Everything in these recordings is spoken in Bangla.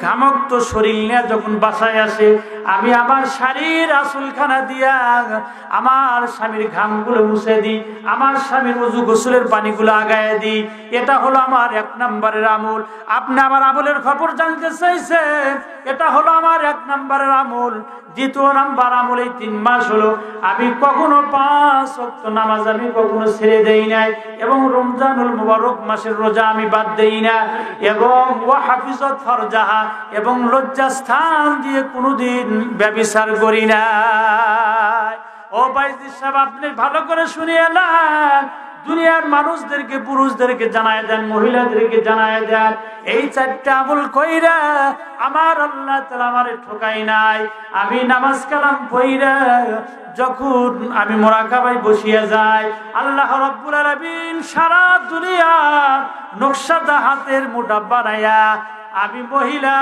ঘামক্ত শরীর নিয়ে যখন বাসায় আসে, আমি আমার শাড়ির আঁচলখানা দিয়া আমার স্বামীর ঘামগুলো মুছে দিই, আমার স্বামীর ওযু গোসলের পানিগুলো আগায় দিই। এটা হলো আমার 1 নম্বরের আমল। আপনি আমার আমলের খবর জানতে চাইছেন, এটা হলো আমার 1 নম্বরের আমল। 2 নম্বর আমল, এই 3 মাস হলো আমি কখনো 5 ওয়াক্ত নামাজ আমি কখনো ছেড়ে দেই নাই, এবং রমজানুল মুবারক মাসের রোজা আমি বাদ দেই না, এবং ওয়া হাফিজত ফারজাহা, এবং লজ্জাস্থান দিয়ে কোনোদিন ব্যভিচার করি না। ও বাইজি সাহেব, আপনি ভালো করে শুনিয়ে নেন, দুনিয়ার মানুষদেরকে, পুরুষদেরকে জানায় দেন, মহিলাদেরকে জানায় দেন, এই 4টা আমল কইরা আমার আল্লাহ তাআলা আমারে ঠকাই নাই। আমি নামাজ কালাম পড়িরা যখন আমি মুরাকাবায় বসিয়া যাই, আল্লাহ রাব্বুল আলামিন সারা দুনিয়ার নকশাটা হাতের মুঠা বানায়া, আমি মহিলা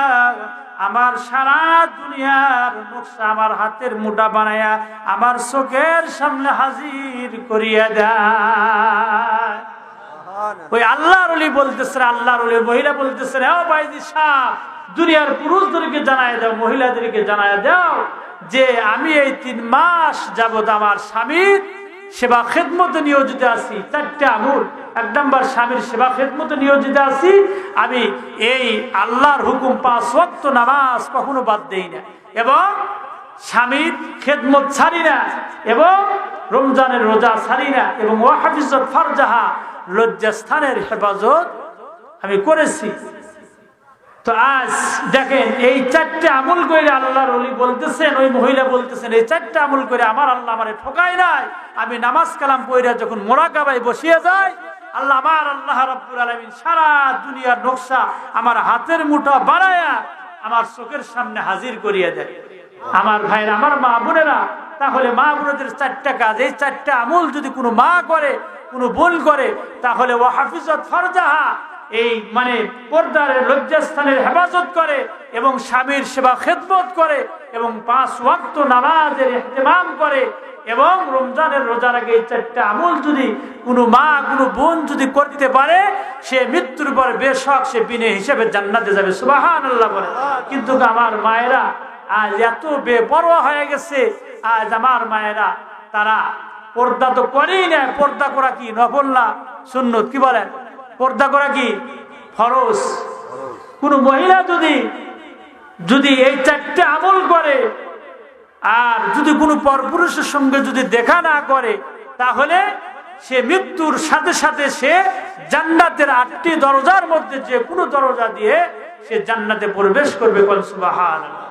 আমার সারা দুনিয়ার নকশা আমার হাতের মুঠা বানায়া আমার চোখের সামনে হাজির করিয়া দেয়। ওই আল্লাহর ওলি বলতেছে, আল্লাহর ওলি মহিলা বলতেছে, ও বাইজি সাহেব, দুনিয়ার পুরুষদেরকে জানায় দাও, মহিলাদেরকে জানায় দাও যে আমি এই 3 মাস যাবত আমার স্বামীর সেবা খেদমতে নিয়োজিত আছি। 4টা আমল। 1 নম্বর, স্বামীর সেবা খেদমতে নিয়োজিত আছি। আমি এই আল্লাহর হুকুম 5 ওয়াক্ত নামাজ কখনো বাদ দেই না, এবং স্বামীর খেদমত ছাড়ি না, এবং রমজানের রোজা ছাড়ি না, এবং ওয়া হাফিজত ফারজাহা, লজ্জাস্থানের হেফাজত আমি করেছি। তো আজ দেখেন, এই 4টা আমল করে আল্লাহর ওলি বলতেছেন, ওই মহিলা বলতেছেন, এই 4টা আমল করে আমার আল্লাহ আমারে ঠকায় নাই। আমি নামাজ কালাম পড়িয়া যখন মুরাকাবায় বসিয়ে যাই, আল্লাহ রাব্বুল আলামিন সারা দুনিয়ার নকশা আমার হাতের মুঠা বানায়া আমার চোখের সামনে হাজির করিয়া দেয়। আমার ভাইরা, আমার মা বোনেরা, তাহলে মা বোনদের 4টা কাজ, এই 4টা আমল যদি কোনো মা করে, কোনো বোন করে, তাহলে ওয়া হাফিজত ফারজাহা, এই মানে পর্দার লজ্জাস্থানের হেফাজত করে, এবং স্বামীর সেবা খেদমত করে, এবং 5 ওয়াক্ত নামাজের ইহতিমাম করে, এবং রমজানের রোজার আগে এই 4টা আমল যদি কোনো মা, কোনো বোন যদি করতে পারে, সে মৃত্যুর পর বেশক সে বিনে হিসেবে জান্নাতে যাবে। সুবহানাল্লাহ বলে। কিন্তু আমার মায়েরা আজ এত বেপরোয়া হয়ে গেছে। আজ আমার মায়েরা, তারা পর্দা তো করেই না। পর্দা করা কি নফল না সুন্নত? কি বলেন? পর্দা করা কি ফরজ? কোন মহিলা যদি এই 4টা আমল করে, আর যদি কোনো পরপুরুষের সঙ্গে যদি দেখা না করে, তাহলে সে মৃত্যুর সাথে সাথে সে জান্নাতের 8টি দরজার মধ্যে যে কোনো দরজা দিয়ে সে জান্নাতে প্রবেশ করবে। সুবহানাল্লাহ।